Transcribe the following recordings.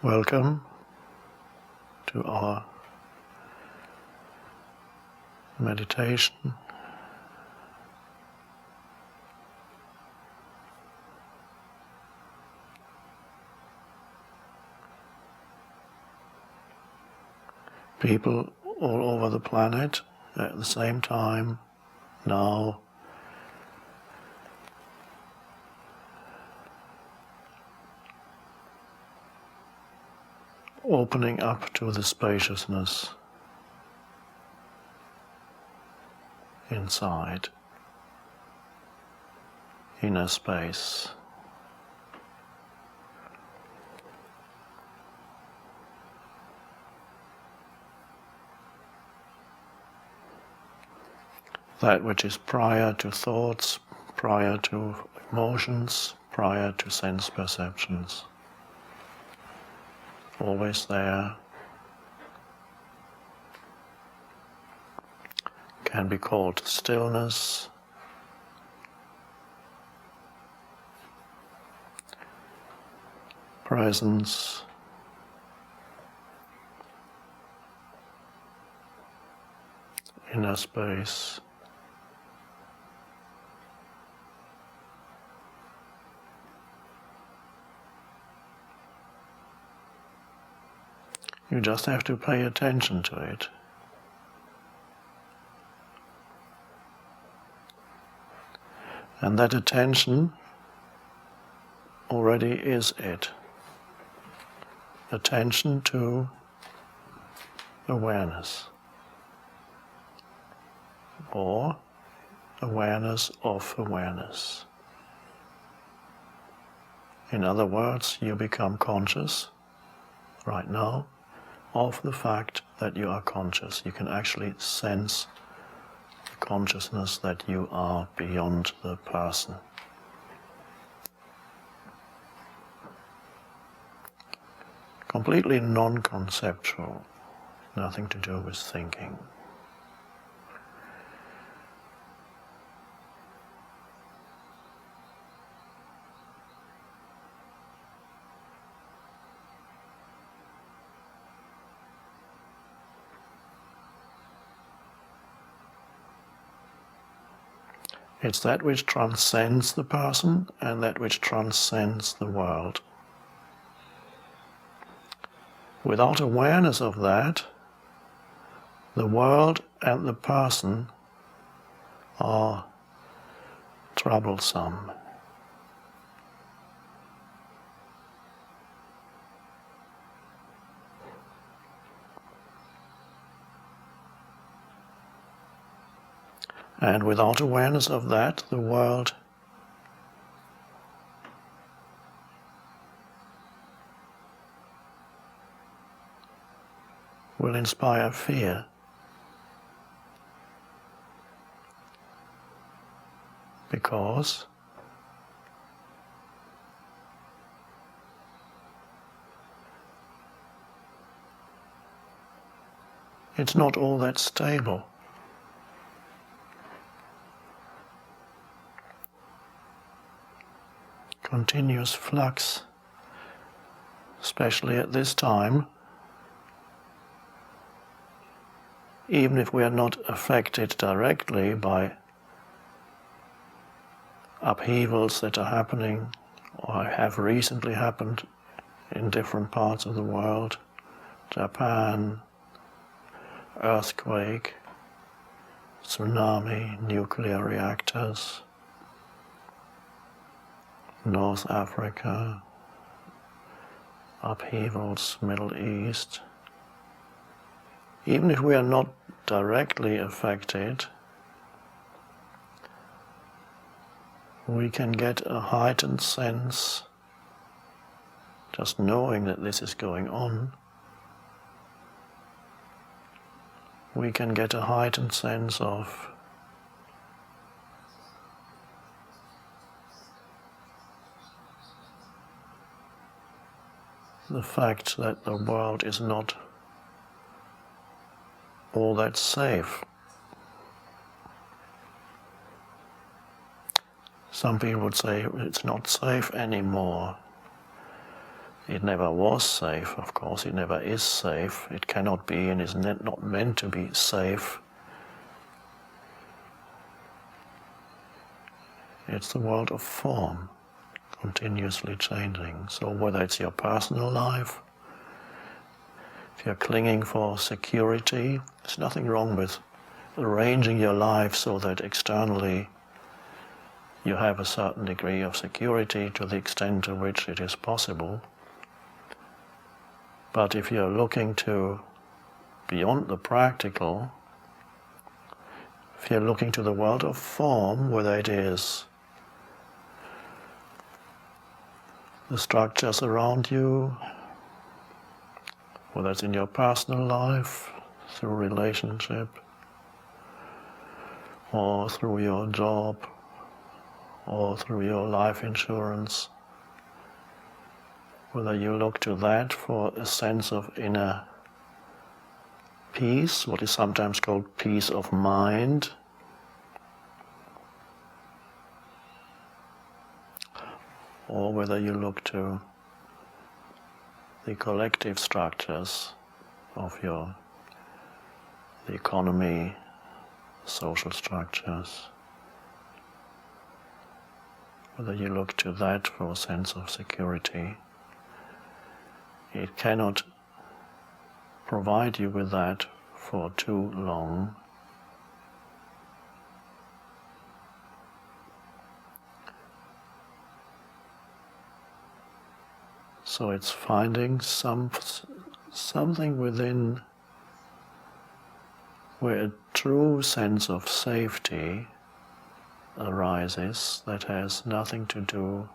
Welcome to our meditation. People all over the planet at the same time now opening up to the spaciousness inside, inner space. That which is prior to thoughts, prior to emotions, prior to sense perceptions. Always there. Can be called stillness, presence, inner space. You just have to pay attention to it. And that attention already is it. Attention to awareness, or awareness of awareness. In other words, you become conscious right now of the fact that you are conscious. You can actually sense the consciousness that you are beyond the person. Completely non-conceptual, nothing to do with thinking. It's that which transcends the person and that which transcends the world. Without awareness of that, the world and the person are troublesome. And without awareness of that, the world will inspire fear. Because it's not all that stable. Continuous flux, especially at this time, even if we are not affected directly by upheavals that are happening or have recently happened in different parts of the world, Japan, earthquake, tsunami, nuclear reactors, North Africa, upheavals, Middle East. Even if we are not directly affected, we can get a heightened sense, just knowing that this is going on, we can get a heightened sense of the fact that the world is not all that safe. Some people would say it's not safe anymore. It never was safe, of course, it never is safe, it cannot be and is not meant to be safe. It's the world of form, continuously changing. So whether it's your personal life, if you're clinging for security, there's nothing wrong with arranging your life so that externally you have a certain degree of security to the extent to which it is possible. But if you're looking to beyond the practical, if you're looking to the world of form, whether it is the structures around you, whether it's in your personal life, through relationship, or through your job, or through your life insurance, whether you look to that for a sense of inner peace, what is sometimes called peace of mind, or whether you look to the collective structures of the economy, social structures, whether you look to that for a sense of security, it cannot provide you with that for too long. So it's finding something within where a true sense of safety arises that has nothing to do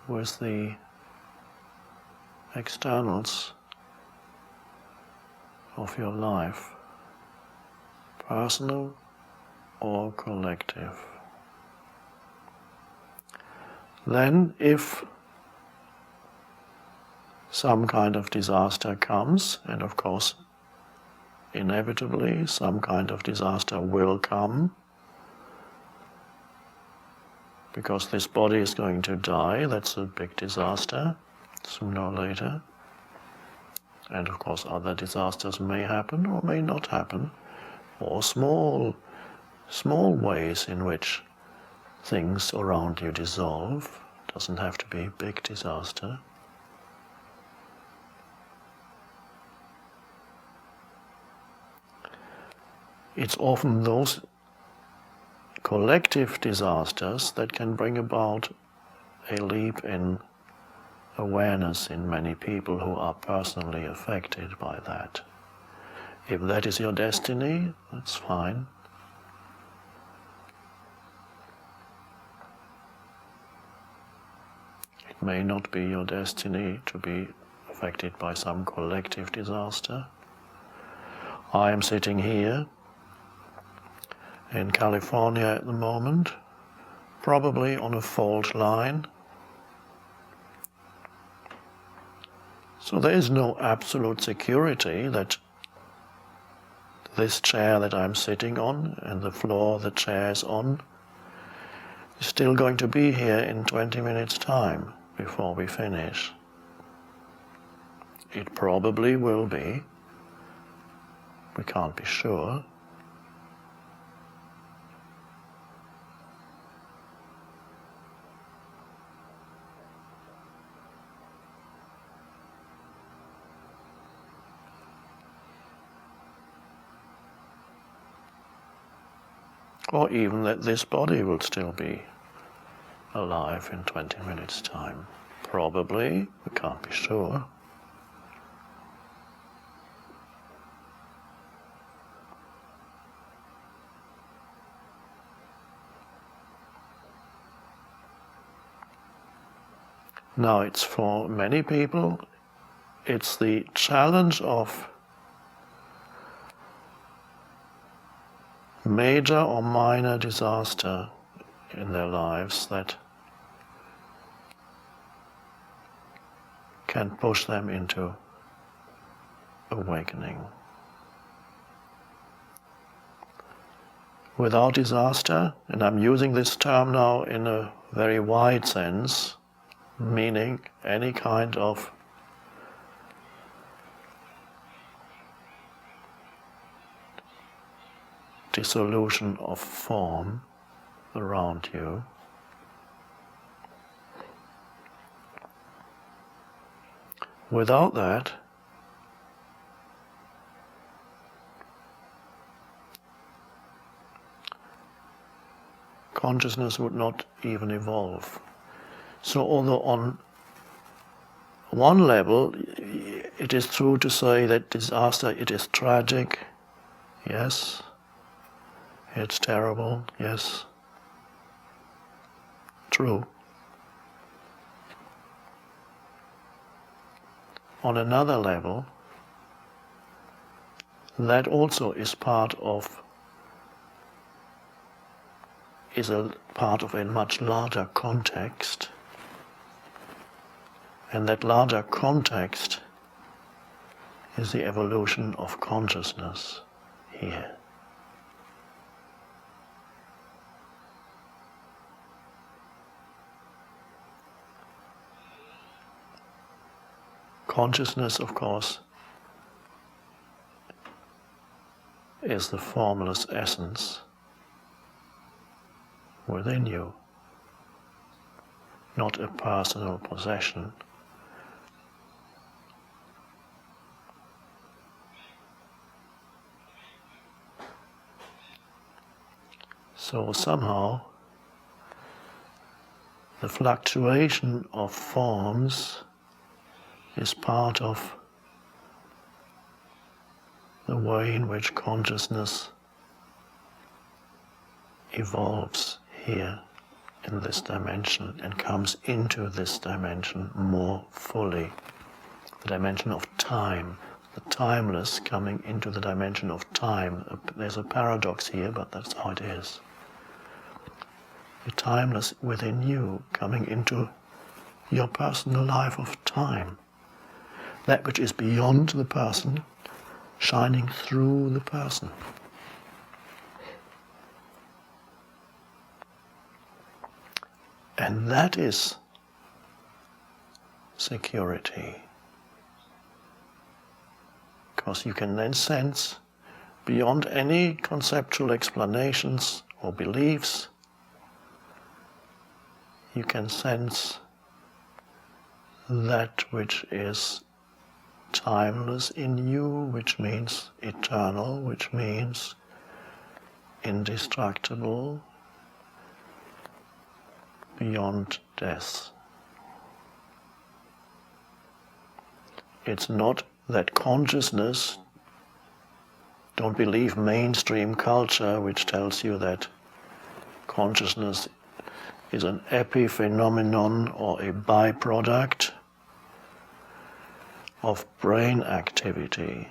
with the externals of your life, personal or collective. Then, if some kind of disaster comes, and of course, inevitably, some kind of disaster will come, because this body is going to die, that's a big disaster, sooner or later. And of course, other disasters may happen or may not happen, or small ways in which things around you dissolve. It doesn't have to be a big disaster. It's often those collective disasters that can bring about a leap in awareness in many people who are personally affected by that. If that is your destiny, that's fine. It may not be your destiny to be affected by some collective disaster. I am sitting here in California at the moment, probably on a fault line. So there is no absolute security that this chair that I'm sitting on and the floor the chair is on is still going to be here in 20 minutes' time before we finish. It probably will be. We can't be sure. Or even that this body will still be alive in 20 minutes' time. Probably, we can't be sure. Now, it's for many people, it's the challenge of major or minor disaster in their lives that can push them into awakening. Without disaster, and I'm using this term now in a very wide sense, meaning any kind of dissolution of form around you. Without that, consciousness would not even evolve. So although on one level it is true to say that disaster, it is tragic, yes, it's terrible, yes, true. On another level, that also is part of a much larger context, and that larger context is the evolution of consciousness here. Consciousness, of course, is the formless essence within you, not a personal possession. So somehow the fluctuation of forms is part of the way in which consciousness evolves here in this dimension and comes into this dimension more fully. The dimension of time, the timeless coming into the dimension of time. There's a paradox here, but that's how it is. The timeless within you coming into your personal life of time. That which is beyond the person, shining through the person. And that is security. Because you can then sense, beyond any conceptual explanations or beliefs, you can sense that which is timeless in you, which means eternal, which means indestructible, beyond death. It's not that consciousness, don't believe mainstream culture which tells you that consciousness is an epiphenomenon or a byproduct of brain activity.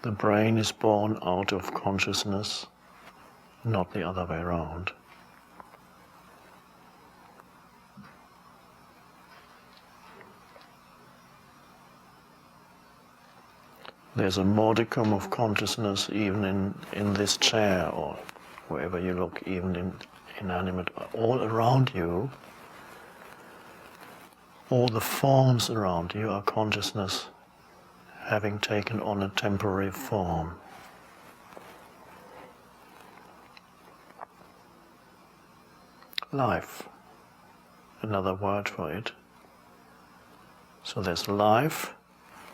The brain is born out of consciousness, not the other way around. There's a modicum of consciousness even in this chair or wherever you look, even in inanimate, all around you. All the forms around you are consciousness having taken on a temporary form. Life, another word for it. So there's life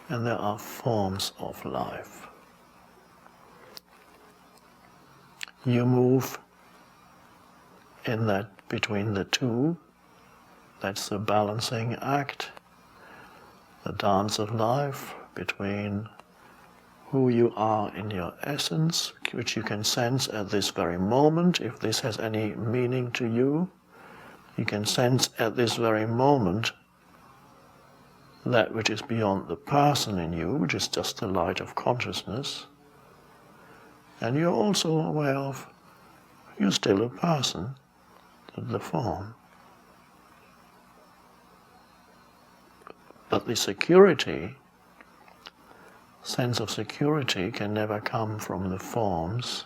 and there are forms of life. You move in that between the two. That's the balancing act, the dance of life between who you are in your essence, which you can sense at this very moment. If this has any meaning to you, you can sense at this very moment that which is beyond the person in you, which is just the light of consciousness. And you're also aware of, you're still a person. the form. But the security, sense of security, can never come from the forms.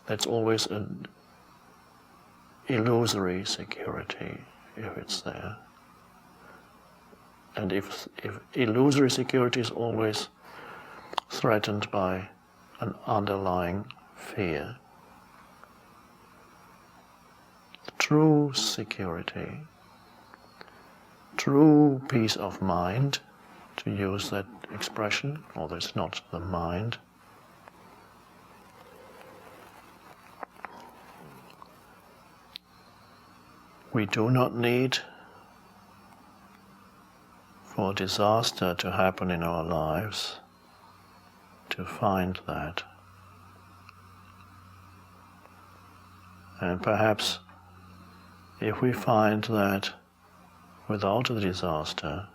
That's always an illusory security, if it's there. And if illusory security is always threatened by an underlying fear, true security, true peace of mind, to use that expression, although it's not the mind, we do not need for disaster to happen in our lives to find that. And perhaps if we find that without the disaster,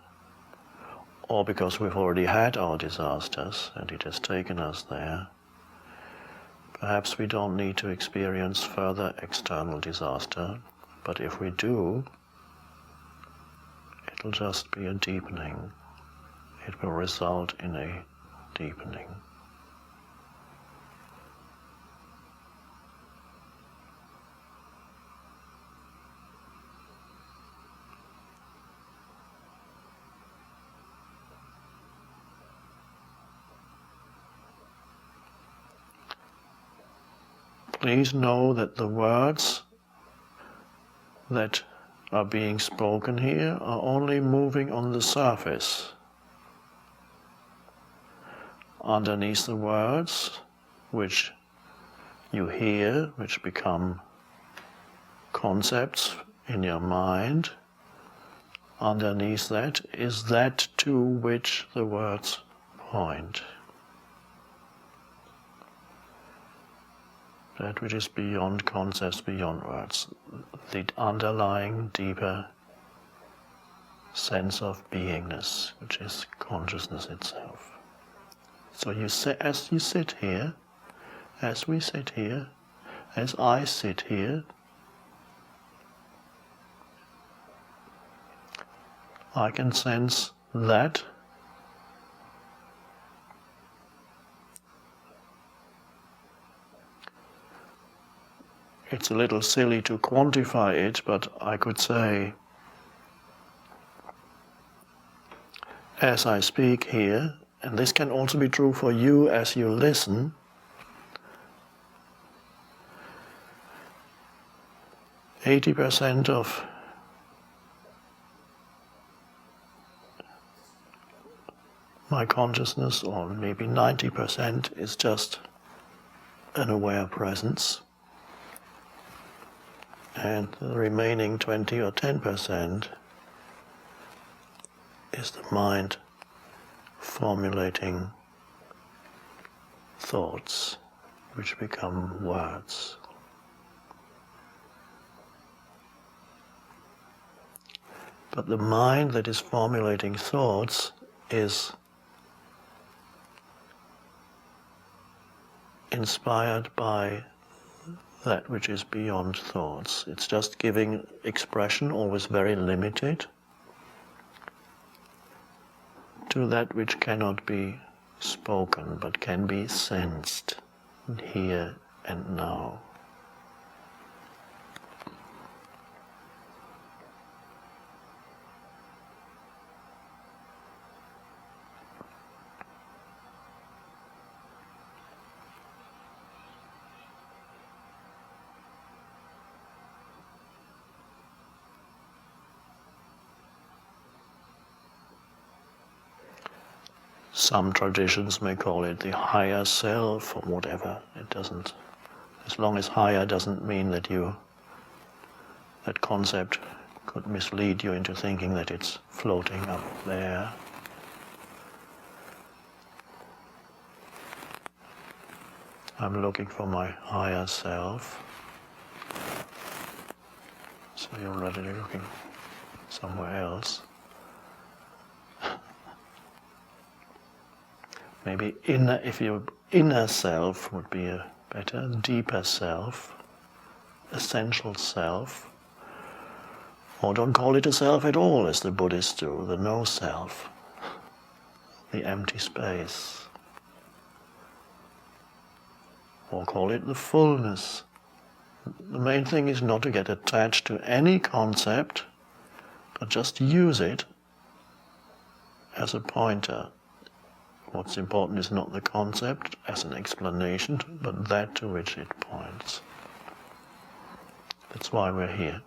or because we've already had our disasters and it has taken us there, perhaps we don't need to experience further external disaster, but if we do, it'll just be a deepening. It will result in a deepening. Please know that the words that are being spoken here are only moving on the surface. Underneath the words, which you hear, which become concepts in your mind, underneath that is that to which the words point. That which is beyond concepts, beyond words, the underlying, deeper sense of beingness, which is consciousness itself. So as you sit here, as we sit here, as I sit here, I can sense that it's a little silly to quantify it, but I could say, as I speak here, and this can also be true for you as you listen, %, of my consciousness, or maybe 90%, is just an aware presence. And the remaining 20 or 10% is the mind formulating thoughts which become words. But the mind that is formulating thoughts is inspired by that which is beyond thoughts. It's just giving expression, always very limited, to that which cannot be spoken, but can be sensed here and now. Some traditions may call it the higher self or whatever. It doesn't, as long as higher doesn't mean that that concept could mislead you into thinking that it's floating up there. I'm looking for my higher self. So you're already looking somewhere else. Maybe inner self would be a better, deeper self, essential self, or don't call it a self at all, as the Buddhists do, the no self, the empty space, or call it the fullness. The main thing is not to get attached to any concept, but just use it as a pointer. What's important is not the concept as an explanation, but that to which it points. That's why we're here.